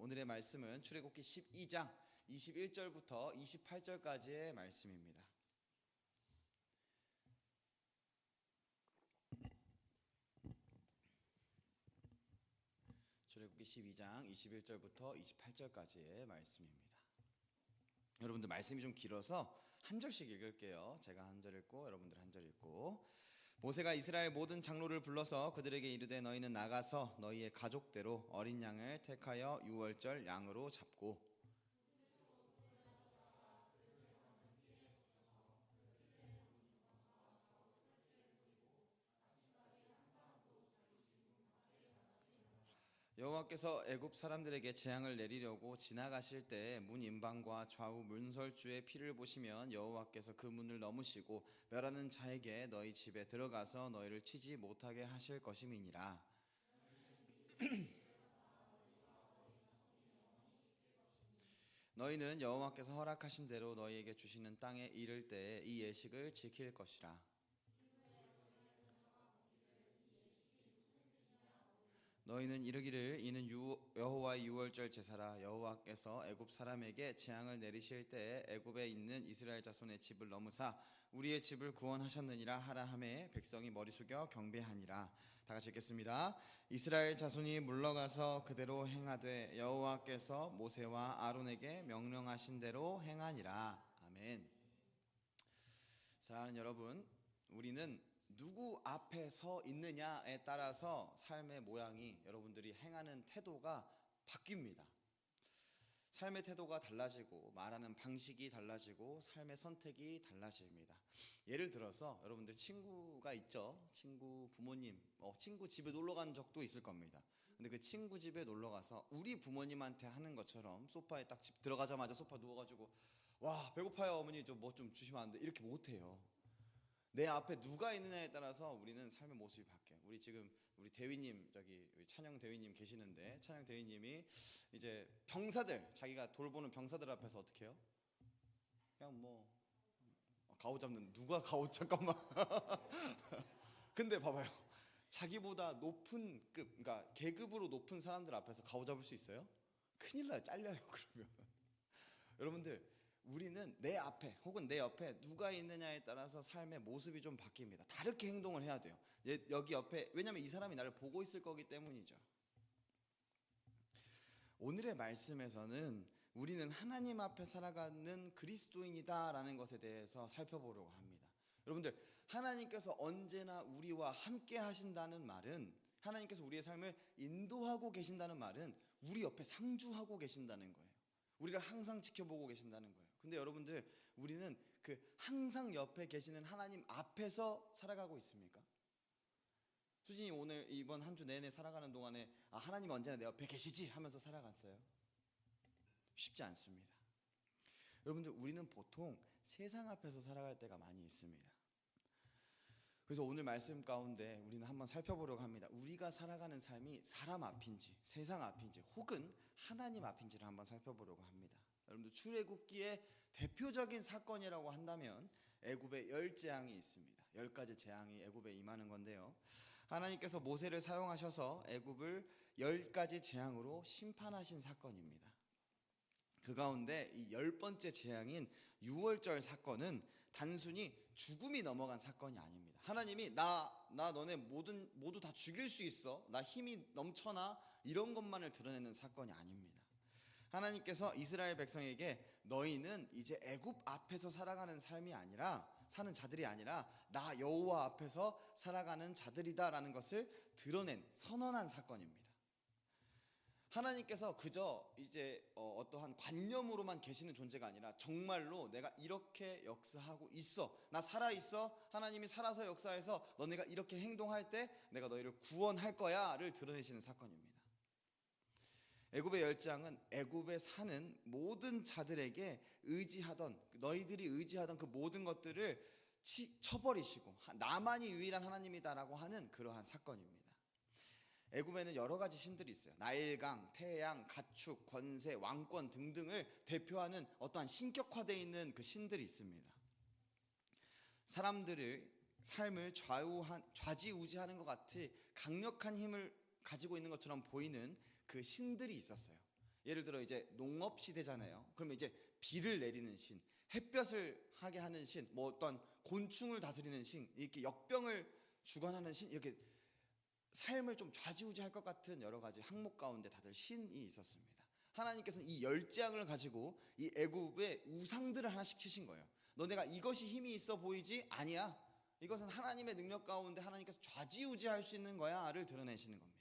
오늘의 말씀은 출애굽기 12장 21절부터 28절까지의 말씀입니다. 출애굽기 12장 21절부터 28절까지의 말씀입니다. 여러분들 말씀이 좀 길어서 한 절씩 읽을게요. 제가 한 절 읽고 여러분들 한 절 읽고. 모세가 이스라엘 모든 장로를 불러서 그들에게 이르되 너희는 나가서 너희의 가족대로 어린 양을 택하여 유월절 양으로 잡고 여호와께서 애굽 사람들에게 재앙을 내리려고 지나가실 때 문 임방과 좌우 문설주의 피를 보시면 여호와께서 그 문을 넘으시고 멸하는 자에게 너희 집에 들어가서 너희를 치지 못하게 하실 것임이니라. 너희는 여호와께서 허락하신 대로 너희에게 주시는 땅에 이를 때에 이 예식을 지킬 것이라. 너희는 이르기를 이는 여호와의 유월절 제사라. 여호와께서 애굽 사람에게 재앙을 내리실 때에 애굽에 있는 이스라엘 자손의 집을 넘으사 우리의 집을 구원하셨느니라 하라 하매 백성이 머리 숙여 경배하니라. 다 같이 읽겠습니다. 이스라엘 자손이 물러가서 그대로 행하되 여호와께서 모세와 아론에게 명령하신 대로 행하니라. 아멘. 사랑하는 여러분, 우리는 누구 앞에 서 있느냐에 따라서 삶의 모양이, 여러분들이 행하는 태도가 바뀝니다. 삶의 태도가 달라지고 말하는 방식이 달라지고 삶의 선택이 달라집니다. 예를 들어서 여러분들 친구가 있죠. 친구 부모님, 친구 집에 놀러 간 적도 있을 겁니다. 근데 그 친구 집에 놀러 가서 우리 부모님한테 하는 것처럼 소파에 딱 집 들어가자마자 소파 누워가지고 와 배고파요 어머니 좀 뭐 좀 주시면 안 돼, 이렇게 못해요. 내 앞에 누가 있느냐에 따라서 우리는 삶의 모습이 바뀌어요. 우리 대위님, 우리 찬영 대위님 계시는데, 찬영 대위님이 이제 병사들, 자기가 돌보는 병사들 앞에서 어떻게 해요? 그냥 뭐 가오 잡는, 누가 가오, 잠깐만. 근데 봐봐요, 자기보다 높은 급, 그러니까 계급으로 높은 사람들 앞에서 가오 잡을 수 있어요? 큰일 나요. 잘려요. 그러면 여러분들, 우리는 내 앞에 혹은 내 옆에 누가 있느냐에 따라서 삶의 모습이 좀 바뀝니다. 다르게 행동을 해야 돼요. 여기 옆에, 왜냐하면 이 사람이 나를 보고 있을 거기 때문이죠. 오늘의 말씀에서는 우리는 하나님 앞에 살아가는 그리스도인이다라는 것에 대해서 살펴보려고 합니다. 여러분들, 하나님께서 언제나 우리와 함께 하신다는 말은, 하나님께서 우리의 삶을 인도하고 계신다는 말은 우리 옆에 상주하고 계신다는 거예요. 우리를 항상 지켜보고 계신다는 거예요. 근데 여러분들, 우리는 그 항상 옆에 계시는 하나님 앞에서 살아가고 있습니까? 수진이 오늘 이번 한 주 내내 살아가는 동안에 하나님 언제나 내 옆에 계시지 하면서 살아갔어요? 쉽지 않습니다. 여러분들, 우리는 보통 세상 앞에서 살아갈 때가 많이 있습니다. 그래서 오늘 말씀 가운데 우리는 한번 살펴보려고 합니다. 우리가 살아가는 삶이 사람 앞인지 세상 앞인지 혹은 하나님 앞인지를 한번 살펴보려고 합니다. 여러분들, 출애굽기의 대표적인 사건이라고 한다면 애굽의 10재앙이 있습니다. 10가지 재앙이 애굽에 임하는 건데요, 하나님께서 모세를 사용하셔서 애굽을 10가지 재앙으로 심판하신 사건입니다. 그 가운데 이 10번째 재앙인 유월절 사건은 단순히 죽음이 넘어간 사건이 아닙니다. 하나님이 나 너네 모두 다 죽일 수 있어, 나 힘이 넘쳐나, 이런 것만을 드러내는 사건이 아닙니다. 하나님께서 이스라엘 백성에게 너희는 이제 애굽 앞에서 살아가는 삶이 아니라, 사는 자들이 아니라 나 여호와 앞에서 살아가는 자들이다라는 것을 드러낸, 선언한 사건입니다. 하나님께서 그저 이제 어떠한 관념으로만 계시는 존재가 아니라 정말로 내가 이렇게 역사하고 있어, 나 살아있어, 하나님이 살아서 역사해서 너네가 이렇게 행동할 때 내가 너희를 구원할 거야를 드러내시는 사건입니다. 애굽의 10재앙은 애굽에 사는 모든 자들에게 너희들이 의지하던 그 모든 것들을 쳐버리시고 나만이 유일한 하나님이다라고 하는 그러한 사건입니다. 애굽에는 여러 가지 신들이 있어요. 나일강, 태양, 가축, 권세, 왕권 등등을 대표하는 어떠한 신격화되어 있는 그 신들이 있습니다. 사람들의 삶을 좌지우지하는 것 같이 강력한 힘을 가지고 있는 것처럼 보이는 그 신들이 있었어요. 예를 들어 이제 농업 시대잖아요. 그러면 이제 비를 내리는 신, 햇볕을 하게 하는 신, 뭐 어떤 곤충을 다스리는 신, 이렇게 역병을 주관하는 신, 이렇게 삶을 좀 좌지우지할 것 같은 여러 가지 항목 가운데 다들 신이 있었습니다. 하나님께서는 이 열재앙을 가지고 이 애굽의 우상들을 하나씩 치신 거예요. 너네가 이것이 힘이 있어 보이지? 아니야. 이것은 하나님의 능력 가운데 하나님께서 좌지우지할 수 있는 거야를 드러내시는 겁니다.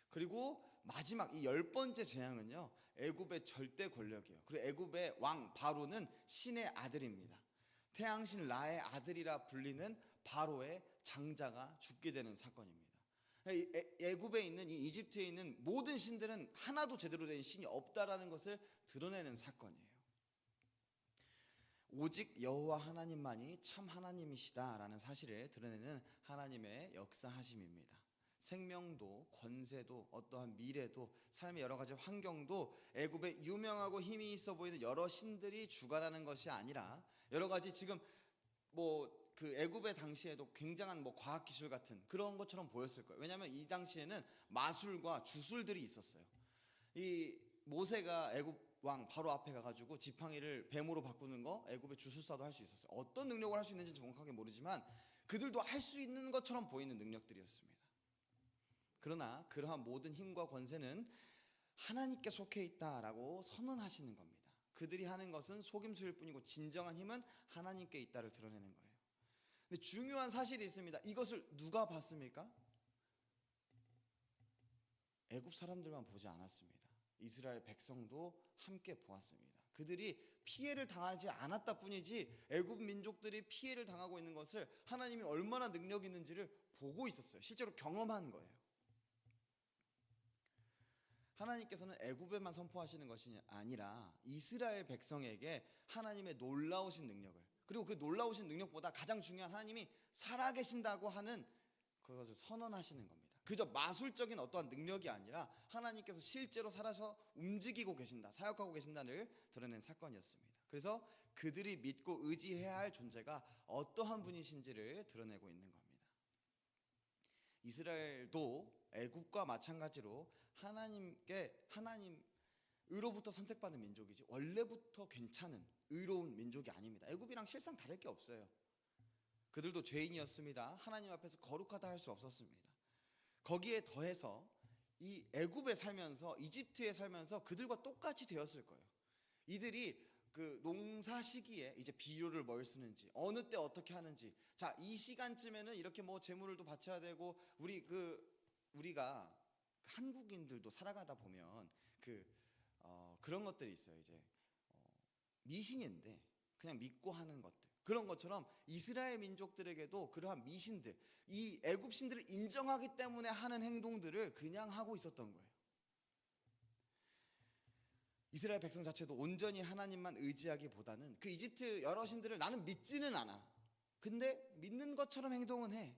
그리고 마지막 이 10번째 재앙은요, 애굽의 절대 권력이에요. 그리고 애굽의 왕 바로는 신의 아들입니다. 태양신 라의 아들이라 불리는 바로의 장자가 죽게 되는 사건입니다. 애굽에 있는 이 이집트에 있는 모든 신들은 하나도 제대로 된 신이 없다라는 것을 드러내는 사건이에요. 오직 여호와 하나님만이 참 하나님이시다라는 사실을 드러내는 하나님의 역사하심입니다. 생명도 권세도 어떠한 미래도 삶의 여러 가지 환경도 애굽의 유명하고 힘이 있어 보이는 여러 신들이 주관하는 것이 아니라 여러 가지 지금 뭐 그 애굽의 당시에도 굉장한 뭐 과학 기술 같은 그런 것처럼 보였을 거예요. 왜냐하면 이 당시에는 마술과 주술들이 있었어요. 이 모세가 애굽 왕 바로 앞에 가가지고 지팡이를 뱀으로 바꾸는 거 애굽의 주술사도 할 수 있었어요. 어떤 능력을 할 수 있는지 정확하게 모르지만 그들도 할 수 있는 것처럼 보이는 능력들이었습니다. 그러나 그러한 모든 힘과 권세는 하나님께 속해 있다라고 선언하시는 겁니다. 그들이 하는 것은 속임수일 뿐이고 진정한 힘은 하나님께 있다를 드러내는 거예요. 근데 중요한 사실이 있습니다. 이것을 누가 봤습니까? 애굽 사람들만 보지 않았습니다. 이스라엘 백성도 함께 보았습니다. 그들이 피해를 당하지 않았다 뿐이지 애굽 민족들이 피해를 당하고 있는 것을 하나님이 얼마나 능력이 있는지를 보고 있었어요. 실제로 경험한 거예요. 하나님께서는 애굽에만 선포하시는 것이 아니라 이스라엘 백성에게 하나님의 놀라우신 능력을, 그리고 그 놀라우신 능력보다 가장 중요한 하나님이 살아계신다고 하는 그것을 선언하시는 겁니다. 그저 마술적인 어떠한 능력이 아니라 하나님께서 실제로 살아서 움직이고 계신다, 사역하고 계신다를 드러낸 사건이었습니다. 그래서 그들이 믿고 의지해야 할 존재가 어떠한 분이신지를 드러내고 있는 겁니다. 이스라엘도 애굽과 마찬가지로 하나님으로부터 선택받은 민족이지 원래부터 괜찮은 의로운 민족이 아닙니다. 애굽이랑 실상 다를 게 없어요. 그들도 죄인이었습니다. 하나님 앞에서 거룩하다 할 수 없었습니다. 거기에 더해서 이 애굽에 살면서 이집트에 살면서 그들과 똑같이 되었을 거예요. 이들이 그 농사 시기에 이제 비료를 뭘 쓰는지, 어느 때 어떻게 하는지, 자, 이 시간쯤에는 이렇게 뭐 재물을 또 바쳐야 되고, 우리가 한국인들도 살아가다 보면 그런 것들이 있어요. 이제 미신인데 그냥 믿고 하는 것들, 그런 것처럼 이스라엘 민족들에게도 그러한 미신들, 이 애굽 신들을 인정하기 때문에 하는 행동들을 그냥 하고 있었던 거예요. 이스라엘 백성 자체도 온전히 하나님만 의지하기보다는 그 이집트 여러 신들을 나는 믿지는 않아, 근데 믿는 것처럼 행동은 해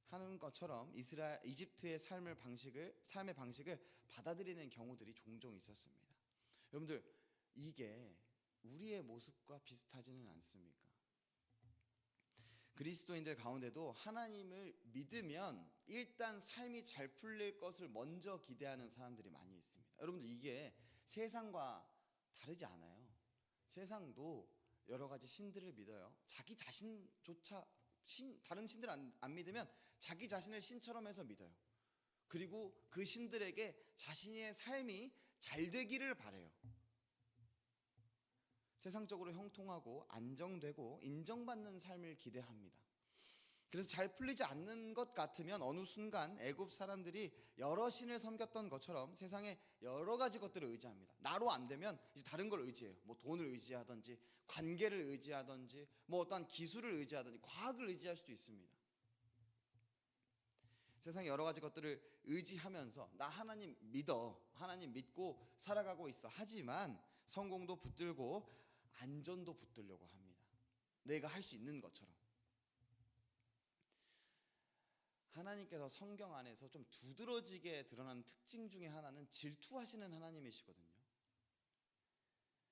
하는 것처럼 이집트의 삶의 방식을 받아들이는 경우들이 종종 있었습니다. 여러분들, 이게 우리의 모습과 비슷하지는 않습니까? 그리스도인들 가운데도 하나님을 믿으면 일단 삶이 잘 풀릴 것을 먼저 기대하는 사람들이 많이 있습니다. 여러분들, 이게 세상과 다르지 않아요. 세상도 여러 가지 신들을 믿어요. 자기 자신조차 다른 신들 안 믿으면 자기 자신을 신처럼 해서 믿어요. 그리고 그 신들에게 자신의 삶이 잘 되기를 바라요. 세상적으로 형통하고 안정되고 인정받는 삶을 기대합니다. 그래서 잘 풀리지 않는 것 같으면 어느 순간 애굽 사람들이 여러 신을 섬겼던 것처럼 세상에 여러 가지 것들을 의지합니다. 나로 안 되면 이제 다른 걸 의지해요. 뭐 돈을 의지하든지 관계를 의지하든지 뭐 어떠한 기술을 의지하든지 과학을 의지할 수도 있습니다. 세상에 여러 가지 것들을 의지하면서 나 하나님 믿고 살아가고 있어. 하지만 성공도 붙들고 안전도 붙들려고 합니다. 내가 할 수 있는 것처럼. 하나님께서 성경 안에서 좀 두드러지게 드러나는 특징 중에 하나는 질투하시는 하나님이시거든요.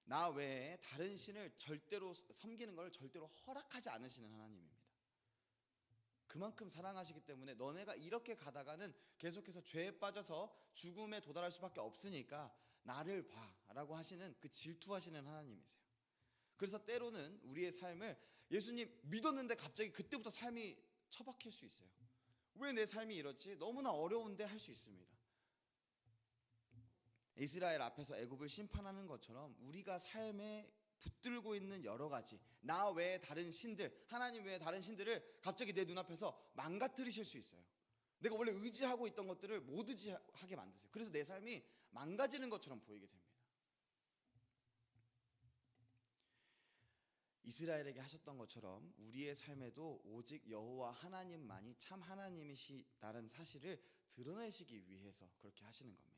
나 외에 다른 신을 절대로 섬기는 걸 절대로 허락하지 않으시는 하나님입니다. 그만큼 사랑하시기 때문에 너네가 이렇게 가다가는 계속해서 죄에 빠져서 죽음에 도달할 수밖에 없으니까 나를 봐라고 하시는 그 질투하시는 하나님이세요. 그래서 때로는 우리의 삶을 예수님 믿었는데 갑자기 그때부터 삶이 처박힐 수 있어요. 왜 내 삶이 이렇지? 너무나 어려운데 할 수 있습니다. 이스라엘 앞에서 애굽을 심판하는 것처럼 우리가 삶에 붙들고 있는 여러 가지 나 외에 다른 신들, 하나님 외에 다른 신들을 갑자기 내 눈앞에서 망가뜨리실 수 있어요. 내가 원래 의지하고 있던 것들을 못 의지하게 만드세요. 그래서 내 삶이 망가지는 것처럼 보이게 됩니다. 이스라엘에게 하셨던 것처럼 우리의 삶에도 오직 여호와 하나님만이 참 하나님이시다는 사실을 드러내시기 위해서 그렇게 하시는 겁니다.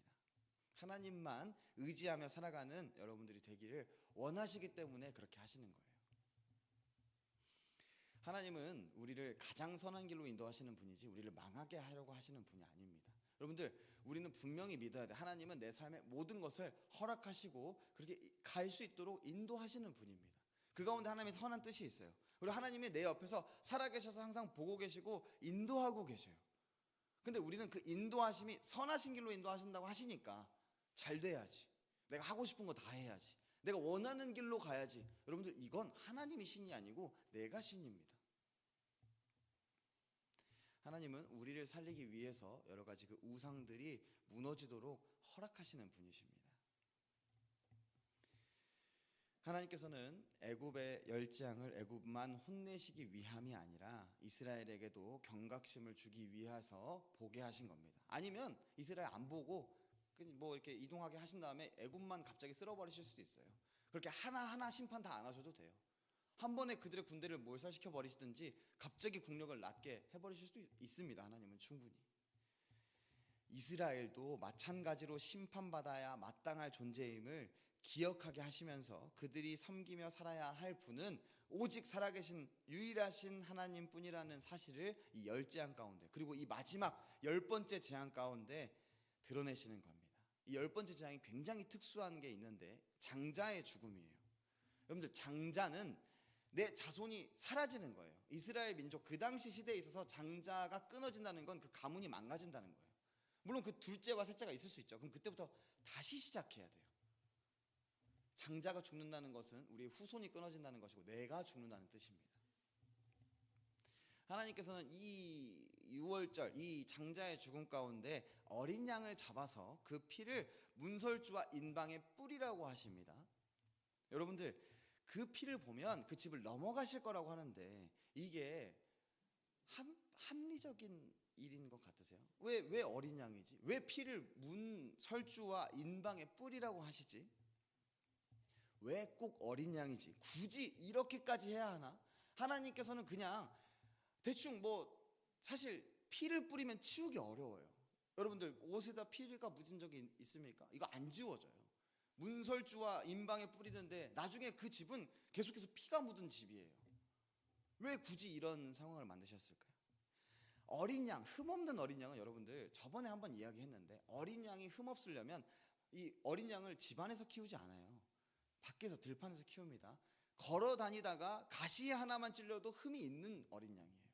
하나님만 의지하며 살아가는 여러분들이 되기를 원하시기 때문에 그렇게 하시는 거예요. 하나님은 우리를 가장 선한 길로 인도하시는 분이지 우리를 망하게 하려고 하시는 분이 아닙니다. 여러분들, 우리는 분명히 믿어야 돼. 하나님은 내 삶의 모든 것을 허락하시고 그렇게 갈 수 있도록 인도하시는 분입니다. 그 가운데 하나님의 선한 뜻이 있어요. 그리고 하나님이 내 옆에서 살아계셔서 항상 보고 계시고 인도하고 계셔요. 근데 우리는 그 인도하심이 선하신 길로 인도하신다고 하시니까 잘 돼야지, 내가 하고 싶은 거 다 해야지, 내가 원하는 길로 가야지. 여러분들, 이건 하나님이 신이 아니고 내가 신입니다. 하나님은 우리를 살리기 위해서 여러 가지 그 우상들이 무너지도록 허락하시는 분이십니다. 하나님께서는 애굽의 열재앙을 애굽만 혼내시기 위함이 아니라 이스라엘에게도 경각심을 주기 위해서 보게 하신 겁니다. 아니면 이스라엘 안 보고 뭐 이렇게 이동하게 하신 다음에 애굽만 갑자기 쓸어버리실 수도 있어요. 그렇게 하나하나 심판 다 안 하셔도 돼요. 한 번에 그들의 군대를 몰살시켜 버리시든지 갑자기 국력을 낮게 해버리실 수도 있습니다. 하나님은 충분히. 이스라엘도 마찬가지로 심판받아야 마땅할 존재임을 기억하게 하시면서 그들이 섬기며 살아야 할 분은 오직 살아계신 유일하신 하나님뿐이라는 사실을 이 열 재앙 가운데, 그리고 이 마지막 10번째 재앙 가운데 드러내시는 겁니다. 이 10번째 재앙이 굉장히 특수한 게 있는데 장자의 죽음이에요. 여러분들, 장자는 내 자손이 사라지는 거예요. 이스라엘 민족 그 당시 시대에 있어서 장자가 끊어진다는 건 그 가문이 망가진다는 거예요. 물론 그 둘째와 셋째가 있을 수 있죠. 그럼 그때부터 다시 시작해야 돼요. 장자가 죽는다는 것은 우리의 후손이 끊어진다는 것이고 내가 죽는다는 뜻입니다. 하나님께서는 이 유월절, 이 장자의 죽음 가운데 어린 양을 잡아서 그 피를 문설주와 인방에 뿌리라고 하십니다. 여러분들, 그 피를 보면 그 집을 넘어가실 거라고 하는데 이게 합리적인 일인 것 같으세요? 왜 어린 양이지? 왜 피를 문설주와 인방에 뿌리라고 하시지? 왜 꼭 어린 양이지? 굳이 이렇게까지 해야 하나? 하나님께서는 그냥 대충 사실 피를 뿌리면 치우기 어려워요. 여러분들, 옷에다 피가 묻은 적이 있습니까? 이거 안 지워져요. 문설주와 인방에 뿌리는데 나중에 그 집은 계속해서 피가 묻은 집이에요. 왜 굳이 이런 상황을 만드셨을까요? 어린 양, 흠없는 어린 양은 여러분들 저번에 한번 이야기했는데, 어린 양이 흠없으려면 이 어린 양을 집안에서 키우지 않아요. 밖에서 들판에서 키웁니다. 걸어 다니다가 가시 하나만 찔려도 흠이 있는 어린 양이에요.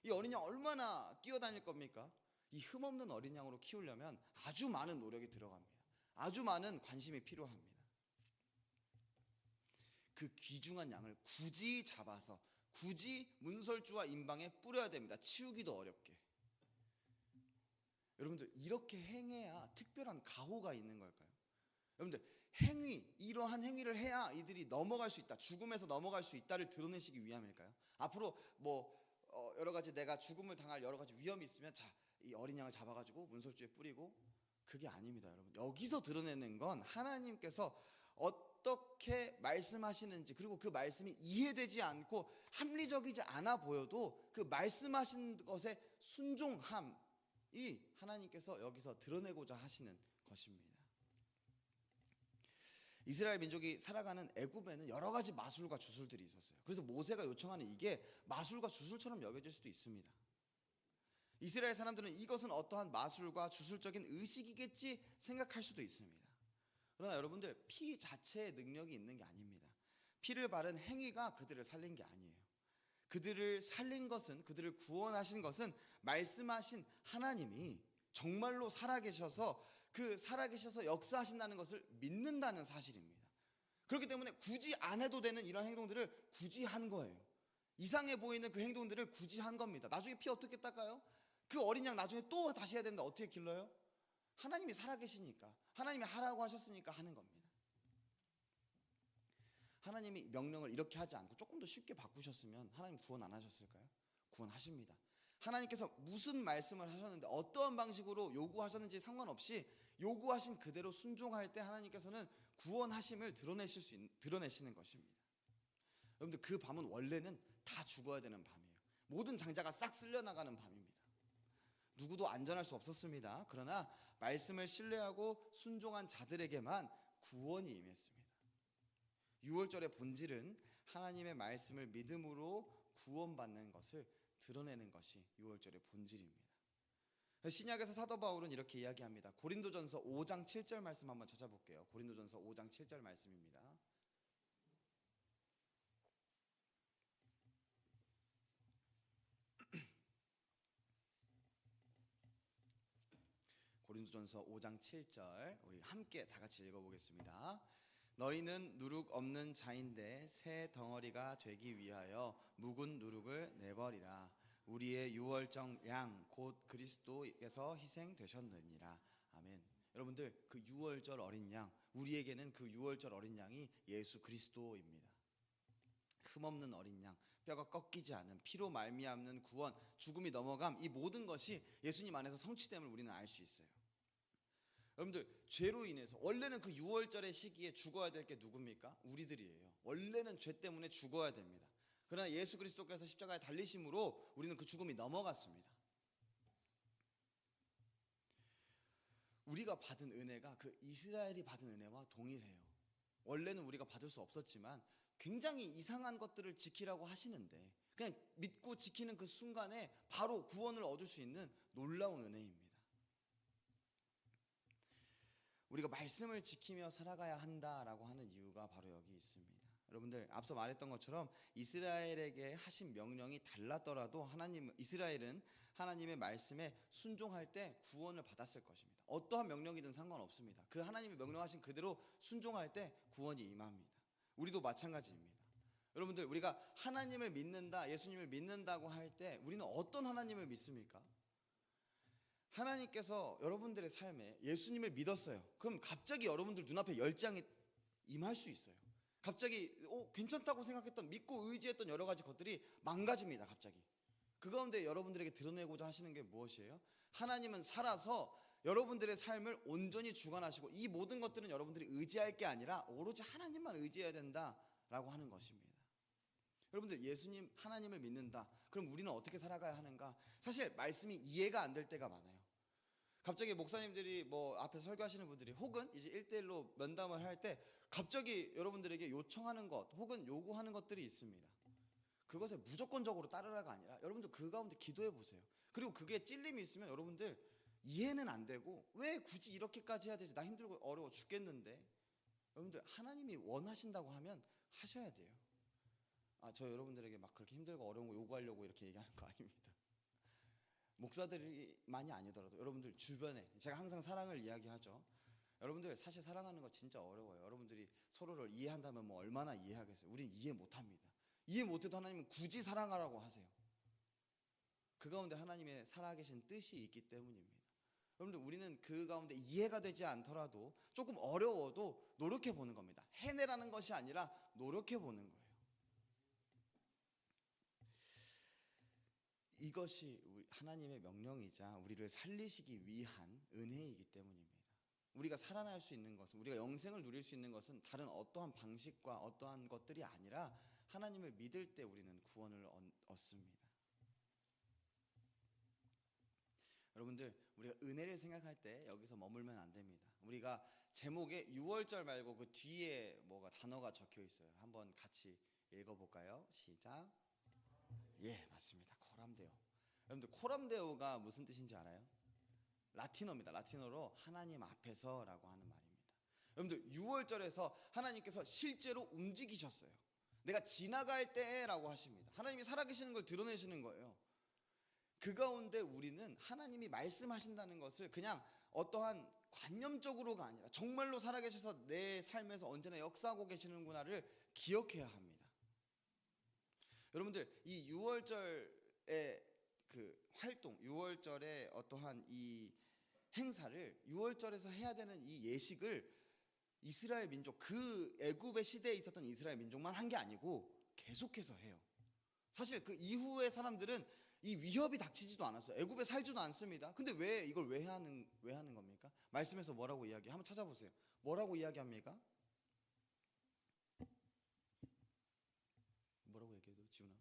이 어린 양 얼마나 뛰어다닐 겁니까? 이 흠없는 어린 양으로 키우려면 아주 많은 노력이 들어갑니다. 아주 많은 관심이 필요합니다. 그 귀중한 양을 굳이 잡아서 굳이 문설주와 인방에 뿌려야 됩니다. 치우기도 어렵게. 여러분들, 이렇게 행해야 특별한 가호가 있는 걸까요? 여러분들, 이러한 행위를 해야 이들이 넘어갈 수 있다, 죽음에서 넘어갈 수 있다를 드러내시기 위함일까요? 앞으로 여러 가지 내가 죽음을 당할 여러 가지 위험이 있으면 이 어린 양을 잡아가지고 문설주에 뿌리고, 그게 아닙니다. 여러분, 여기서 드러내는 건 하나님께서 어떻게 말씀하시는지, 그리고 그 말씀이 이해되지 않고 합리적이지 않아 보여도 그 말씀하신 것의 순종함이 하나님께서 여기서 드러내고자 하시는 것입니다. 이스라엘 민족이 살아가는 애굽에는 여러 가지 마술과 주술들이 있었어요. 그래서 모세가 요청하는 이게 마술과 주술처럼 여겨질 수도 있습니다. 이스라엘 사람들은 이것은 어떠한 마술과 주술적인 의식이겠지 생각할 수도 있습니다. 그러나 여러분들, 피 자체의 능력이 있는 게 아닙니다. 피를 바른 행위가 그들을 살린 게 아니에요. 그들을 살린 것은, 그들을 구원하신 것은 말씀하신 하나님이 정말로 살아계셔서 그 살아계셔서 역사하신다는 것을 믿는다는 사실입니다. 그렇기 때문에 굳이 안 해도 되는 이런 행동들을 굳이 한 거예요. 이상해 보이는 그 행동들을 굳이 한 겁니다. 나중에 피 어떻게 닦아요? 그 어린 양 나중에 또 다시 해야 되는데 어떻게 길러요? 하나님이 살아계시니까, 하나님이 하라고 하셨으니까 하는 겁니다. 하나님이 명령을 이렇게 하지 않고 조금 더 쉽게 바꾸셨으면 하나님 구원 안 하셨을까요? 구원하십니다. 하나님께서 무슨 말씀을 하셨는데 어떠한 방식으로 요구하셨는지 상관없이 요구하신 그대로 순종할 때 하나님께서는 구원하심을 드러내시는 것입니다. 여러분들, 그 밤은 원래는 다 죽어야 되는 밤이에요. 모든 장자가 싹 쓸려나가는 밤입니다. 누구도 안전할 수 없었습니다. 그러나 말씀을 신뢰하고 순종한 자들에게만 구원이 임했습니다. 유월절의 본질은 하나님의 말씀을 믿음으로 구원받는 것을 드러내는 것이 유월절의 본질입니다. 신약에서 사도 바울은 이렇게 이야기합니다. 고린도전서 5장 7절 말씀 한번 찾아볼게요. 고린도전서 5장 7절 말씀입니다. 고린도전서 5장 7절 우리 함께 다 같이 읽어보겠습니다. 너희는 누룩 없는 자인데 새 덩어리가 되기 위하여 묵은 누룩을 내버리라. 우리의 유월절 양 곧 그리스도께서 희생되셨느니라. 아멘. 여러분들, 그 유월절 어린 양, 우리에게는 그 유월절 어린 양이 예수 그리스도입니다. 흠없는 어린 양, 뼈가 꺾이지 않은, 피로 말미암는 구원, 죽음이 넘어감, 이 모든 것이 예수님 안에서 성취됨을 우리는 알 수 있어요. 여러분들, 죄로 인해서 원래는 그 유월절의 시기에 죽어야 될 게 누굽니까? 우리들이에요. 원래는 죄 때문에 죽어야 됩니다. 그러나 예수 그리스도께서 십자가에 달리심으로 우리는 그 죽음이 넘어갔습니다. 우리가 받은 은혜가 그 이스라엘이 받은 은혜와 동일해요. 원래는 우리가 받을 수 없었지만 굉장히 이상한 것들을 지키라고 하시는데 그냥 믿고 지키는 그 순간에 바로 구원을 얻을 수 있는 놀라운 은혜입니다. 우리가 말씀을 지키며 살아가야 한다라고 하는 이유가 바로 여기 있습니다. 여러분들, 앞서 말했던 것처럼 이스라엘에게 하신 명령이 달랐더라도 이스라엘은 하나님의 말씀에 순종할 때 구원을 받았을 것입니다. 어떠한 명령이든 상관없습니다. 그 하나님이 명령하신 그대로 순종할 때 구원이 임합니다. 우리도 마찬가지입니다. 여러분들, 우리가 하나님을 믿는다, 예수님을 믿는다고 할 때 우리는 어떤 하나님을 믿습니까? 하나님께서 여러분들의 삶에 예수님을 믿었어요. 그럼 갑자기 여러분들 눈앞에 열장이 임할 수 있어요. 갑자기 괜찮다고 생각했던, 믿고 의지했던 여러 가지 것들이 망가집니다. 갑자기. 그 가운데 여러분들에게 드러내고자 하시는 게 무엇이에요? 하나님은 살아서 여러분들의 삶을 온전히 주관하시고 이 모든 것들은 여러분들이 의지할 게 아니라 오로지 하나님만 의지해야 된다라고 하는 것입니다. 여러분들, 예수님, 하나님을 믿는다. 그럼 우리는 어떻게 살아가야 하는가? 사실 말씀이 이해가 안 될 때가 많아요. 갑자기 목사님들이 앞에서 설교하시는 분들이 혹은 이제 1대1로 면담을 할 때 갑자기 여러분들에게 요청하는 것 혹은 요구하는 것들이 있습니다. 그것에 무조건적으로 따르라가 아니라 여러분들 그 가운데 기도해 보세요. 그리고 그게 찔림이 있으면 여러분들 이해는 안 되고 왜 굳이 이렇게까지 해야 되지? 나 힘들고 어려워 죽겠는데. 여러분들, 하나님이 원하신다고 하면 하셔야 돼요. 저 여러분들에게 막 그렇게 힘들고 어려운 거 요구하려고 이렇게 얘기하는 거 아닙니다. 목사들만이 아니더라도 여러분들 주변에, 제가 항상 사랑을 이야기하죠. 여러분들, 사실 사랑하는 거 진짜 어려워요. 여러분들이 서로를 이해한다면 얼마나 이해하겠어요. 우린 이해 못합니다. 이해 못해도 하나님은 굳이 사랑하라고 하세요. 그 가운데 하나님의 살아계신 뜻이 있기 때문입니다. 여러분들, 우리는 그 가운데 이해가 되지 않더라도 조금 어려워도 노력해 보는 겁니다. 해내라는 것이 아니라 노력해 보는 거예요. 이것이 하나님의 명령이자 우리를 살리시기 위한 은혜이기 때문입니다. 우리가 살아날 수 있는 것은, 우리가 영생을 누릴 수 있는 것은 다른 어떠한 방식과 어떠한 것들이 아니라 하나님을 믿을 때 우리는 구원을 얻습니다. 여러분들, 우리가 은혜를 생각할 때 여기서 머물면 안 됩니다. 우리가 제목에 6월절 말고 그 뒤에 뭐가 단어가 적혀 있어요. 한번 같이 읽어볼까요? 시작. 예, 맞습니다. 코람데오. 여러분들, 코람데오가 무슨 뜻인지 알아요? 라틴어입니다. 라틴어로 하나님 앞에서라고 하는 말입니다. 여러분들, 6월절에서 하나님께서 실제로 움직이셨어요. 내가 지나갈 때라고 하십니다. 하나님이 살아계시는 걸 드러내시는 거예요. 그 가운데 우리는 하나님이 말씀하신다는 것을 그냥 어떠한 관념적으로가 아니라 정말로 살아계셔서 내 삶에서 언제나 역사하고 계시는구나를 기억해야 합니다. 여러분들, 이 6월절의 그 활동, 6월절의 어떠한 이 행사를 6월절에서 해야 되는 이 예식을 이스라엘 민족, 그 애굽의 시대에 있었던 이스라엘 민족만 한 게 아니고 계속해서 해요. 사실 그 이후의 사람들은 이 위협이 닥치지도 않았어요. 애굽에 살지도 않습니다. 근데 왜 이걸 왜 하는 겁니까? 말씀에서 뭐라고 이야기? 한번 찾아보세요. 뭐라고 이야기합니까? 뭐라고 얘기해도 지훈아?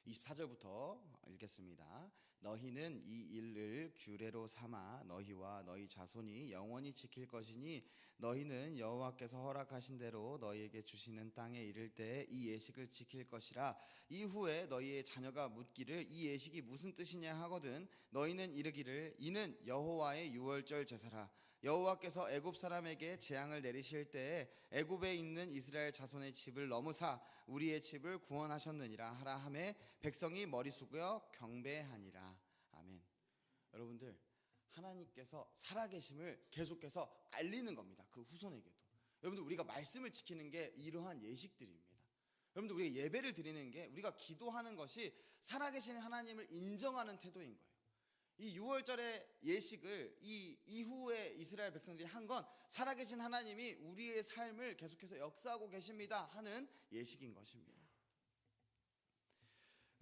24절부터 읽겠습니다. 너희는 이 일을 규례로 삼아 너희와 너희 자손이 영원히 지킬 것이니 너희는 여호와께서 허락하신 대로 너희에게 주시는 땅에 이를 때 이 예식을 지킬 것이라. 이후에 너희의 자녀가 묻기를 이 예식이 무슨 뜻이냐 하거든 너희는 이르기를 이는 여호와의 유월절 제사라. 여호와께서 애굽 사람에게 재앙을 내리실 때에 애굽에 있는 이스라엘 자손의 집을 넘으사 우리의 집을 구원하셨느니라 하라 하매 백성이 머리 숙여 경배하니라. 아멘. 여러분들, 하나님께서 살아계심을 계속해서 알리는 겁니다. 그 후손에게도. 여러분들, 우리가 말씀을 지키는 게 이러한 예식들입니다. 여러분들, 우리가 예배를 드리는 게, 우리가 기도하는 것이 살아계신 하나님을 인정하는 태도인 거예요. 이 6월절의 예식을 이 이후에 이스라엘 백성들이 한 건 살아계신 하나님이 우리의 삶을 계속해서 역사하고 계십니다 하는 예식인 것입니다.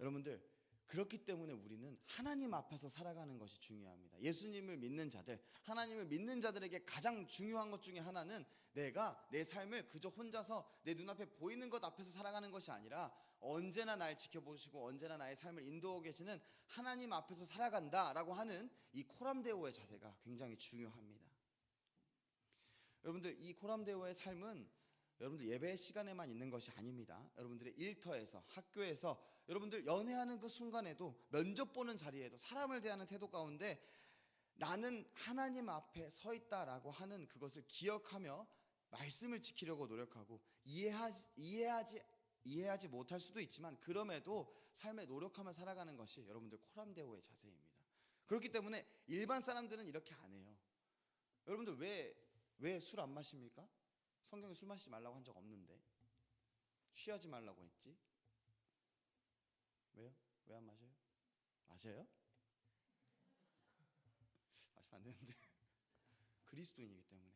여러분들, 그렇기 때문에 우리는 하나님 앞에서 살아가는 것이 중요합니다. 예수님을 믿는 자들, 하나님을 믿는 자들에게 가장 중요한 것 중에 하나는 내가 내 삶을 그저 혼자서 내 눈앞에 보이는 것 앞에서 살아가는 것이 아니라 언제나 날 지켜보시고 언제나 나의 삶을 인도하고 계시는 하나님 앞에서 살아간다라고 하는 이 코람데오의 자세가 굉장히 중요합니다. 여러분들, 이 코람데오의 삶은 여러분들 예배 시간에만 있는 것이 아닙니다. 여러분들의 일터에서, 학교에서, 여러분들 연애하는 그 순간에도, 면접 보는 자리에도, 사람을 대하는 태도 가운데 나는 하나님 앞에 서 있다라고 하는 그것을 기억하며 말씀을 지키려고 노력하고 이해하지 못할 수도 있지만 그럼에도 삶에 노력하며 살아가는 것이 여러분들 코람데오의 자세입니다. 그렇기 때문에 일반 사람들은 이렇게 안 해요. 여러분들 왜 술 안 마십니까? 성경에 술 마시지 말라고 한 적 없는데. 취하지 말라고 했지. 왜요? 왜 안 마셔요? 마셔요? 마시면 안 되는데. 그리스도인이기 때문에.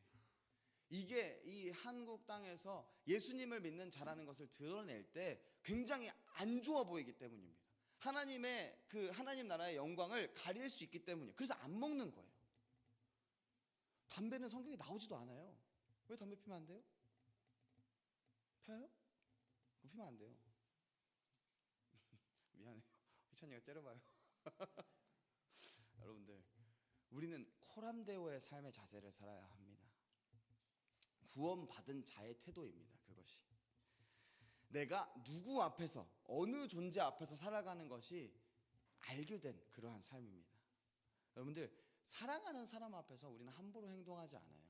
이게 이 한국 땅에서 예수님을 믿는 자라는 것을 드러낼 때 굉장히 안 좋아 보이기 때문입니다. 하나님의 그 하나님 나라의 영광을 가릴 수 있기 때문이에요. 그래서 안 먹는 거예요. 담배는 성경에 나오지도 않아요. 왜 담배 피면 안 돼요? 펴요? 그거 피면 안 돼요. 미안해요. 희찬이가 째려봐요. 여러분들, 우리는 코람데오의 삶의 자세를 살아야 합니다. 구원받은 자의 태도입니다. 그것이 내가 누구 앞에서, 어느 존재 앞에서 살아가는 것이 알게된 그러한 삶입니다. 여러분들, 사랑하는 사람 앞에서 우리는 함부로 행동하지 않아요.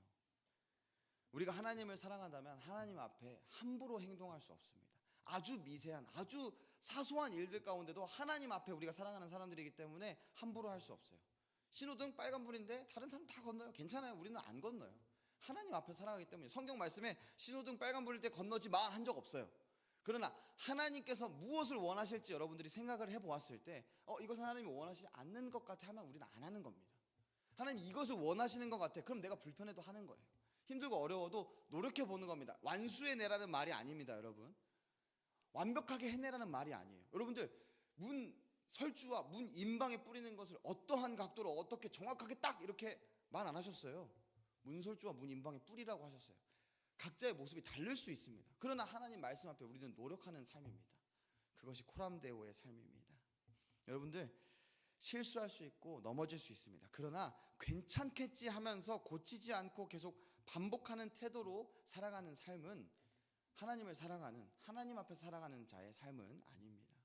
우리가 하나님을 사랑한다면 하나님 앞에 함부로 행동할 수 없습니다. 아주 미세한, 아주 사소한 일들 가운데도 하나님 앞에 우리가 사랑하는 사람들이기 때문에 함부로 할 수 없어요. 신호등 빨간불인데 다른 사람 다 건너요. 괜찮아요. 우리는 안 건너요. 하나님 앞에 살아가기 때문에. 성경 말씀에 신호등 빨간불일 때 건너지 마 한 적 없어요. 그러나 하나님께서 무엇을 원하실지 여러분들이 생각을 해보았을 때 이것은 하나님이 원하시지 않는 것 같아 하면 우리는 안 하는 겁니다. 하나님 이것을 원하시는 것 같아. 그럼 내가 불편해도 하는 거예요. 힘들고 어려워도 노력해보는 겁니다. 완수해내라는 말이 아닙니다. 여러분, 완벽하게 해내라는 말이 아니에요. 여러분들, 문 설주와 문 인방에 뿌리는 것을 어떠한 각도로 어떻게 정확하게 딱 이렇게 말 안 하셨어요. 문설주와 문 인방에 뿌리라고 하셨어요. 각자의 모습이 다를 수 있습니다. 그러나 하나님 말씀 앞에 우리는 노력하는 삶입니다. 그것이 코람데오의 삶입니다. 여러분들, 실수할 수 있고 넘어질 수 있습니다. 그러나 괜찮겠지 하면서 고치지 않고 계속 반복하는 태도로 살아가는 삶은 하나님을 사랑하는, 하나님 앞에 살아가는 자의 삶은 아닙니다.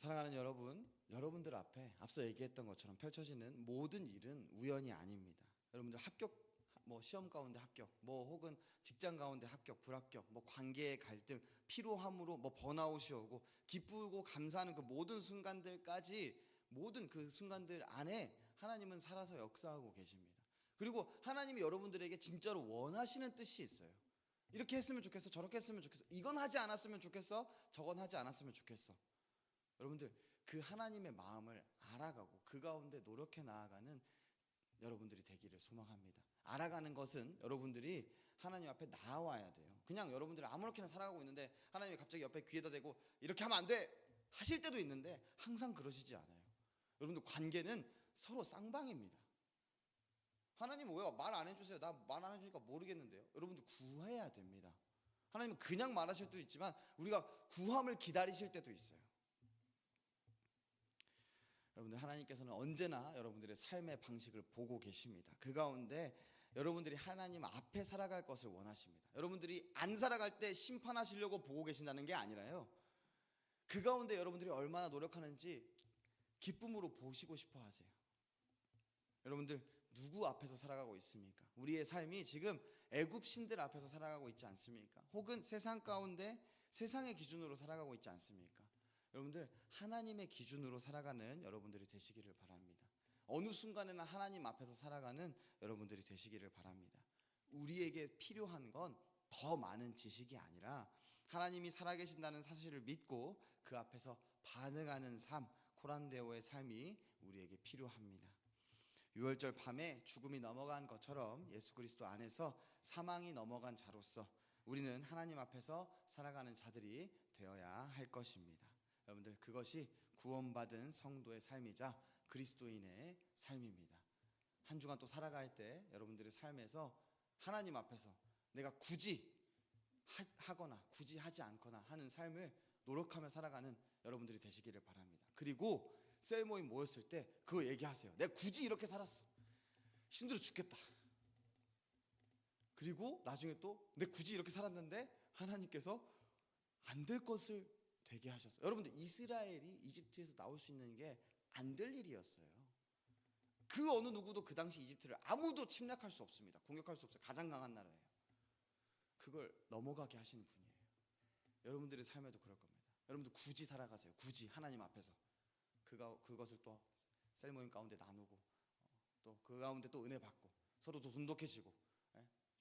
사랑하는 여러분, 여러분들 앞에 앞서 얘기했던 것처럼 펼쳐지는 모든 일은 우연이 아닙니다. 여러분들 합격, 뭐 시험 가운데 합격, 뭐 혹은 직장 가운데 합격, 불합격, 뭐 관계의 갈등, 피로함으로 뭐 번아웃이 오고 기쁘고 감사하는 그 모든 순간들까지, 모든 그 순간들 안에 하나님은 살아서 역사하고 계십니다. 그리고 하나님이 여러분들에게 진짜로 원하시는 뜻이 있어요. 이렇게 했으면 좋겠어, 저렇게 했으면 좋겠어, 이건 하지 않았으면 좋겠어, 저건 하지 않았으면 좋겠어. 여러분들, 그 하나님의 마음을 알아가고 그 가운데 노력해 나아가는 여러분들이 되기를 소망합니다. 알아가는 것은 여러분들이 하나님 앞에 나와야 돼요. 그냥 여러분들이 아무렇게나 살아가고 있는데 하나님이 갑자기 옆에 귀에다 대고 이렇게 하면 안 돼 하실 때도 있는데 항상 그러시지 않아요. 여러분들, 관계는 서로 쌍방입니다. 하나님 왜 말 안 해주세요? 나 말 안 해주니까 모르겠는데요. 여러분들, 구해야 됩니다. 하나님은 그냥 말하실 때도 있지만 우리가 구함을 기다리실 때도 있어요. 여러분들, 하나님께서는 언제나 여러분들의 삶의 방식을 보고 계십니다. 그 가운데 여러분들이 하나님 앞에 살아갈 것을 원하십니다. 여러분들이 안 살아갈 때 심판하시려고 보고 계신다는 게 아니라요, 그 가운데 여러분들이 얼마나 노력하는지 기쁨으로 보시고 싶어 하세요. 여러분들, 누구 앞에서 살아가고 있습니까? 우리의 삶이 지금 애굽 신들 앞에서 살아가고 있지 않습니까? 혹은 세상 가운데 세상의 기준으로 살아가고 있지 않습니까? 여러분들, 하나님의 기준으로 살아가는 여러분들이 되시기를 바랍니다. 어느 순간에나 하나님 앞에서 살아가는 여러분들이 되시기를 바랍니다. 우리에게 필요한 건 더 많은 지식이 아니라 하나님이 살아계신다는 사실을 믿고 그 앞에서 반응하는 삶, 코란데오의 삶이 우리에게 필요합니다. 6월절 밤에 죽음이 넘어간 것처럼 예수 그리스도 안에서 사망이 넘어간 자로서 우리는 하나님 앞에서 살아가는 자들이 되어야 할 것입니다. 여러분들, 그것이 구원받은 성도의 삶이자 그리스도인의 삶입니다. 한 주간 또 살아갈 때 여러분들의 삶에서 하나님 앞에서 내가 굳이 하거나 굳이 하지 않거나 하는 삶을 노력하며 살아가는 여러분들이 되시기를 바랍니다. 그리고 셀 모임 모였을 때 그거 얘기하세요. 내가 굳이 이렇게 살았어, 힘들어 죽겠다. 그리고 나중에 또 내가 굳이 이렇게 살았는데 하나님께서 안 될 것을 되게 하셨어요. 여러분들, 이스라엘이 이집트에서 나올 수 있는 게 안 될 일이었어요. 그 어느 누구도 그 당시 이집트를 아무도 침략할 수 없습니다. 공격할 수 없어요. 가장 강한 나라예요. 그걸 넘어가게 하시는 분이에요. 여러분들의 삶에도 그럴 겁니다. 여러분들 굳이 살아가세요. 굳이 하나님 앞에서 그것을 또 셀모임 가운데 나누고 또 그 가운데 또 은혜 받고 서로 또 돈독해지고,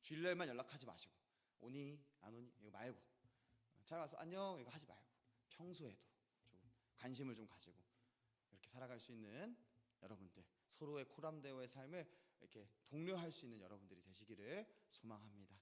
주일날만 연락하지 마시고 오니 안 오니 이거 말고, 잘 와서 안녕 이거 하지 말고 평소에도 좀 관심을 좀 가지고 이렇게 살아갈 수 있는 여러분들, 서로의 코람데오의 삶을 이렇게 독려할 수 있는 여러분들이 되시기를 소망합니다.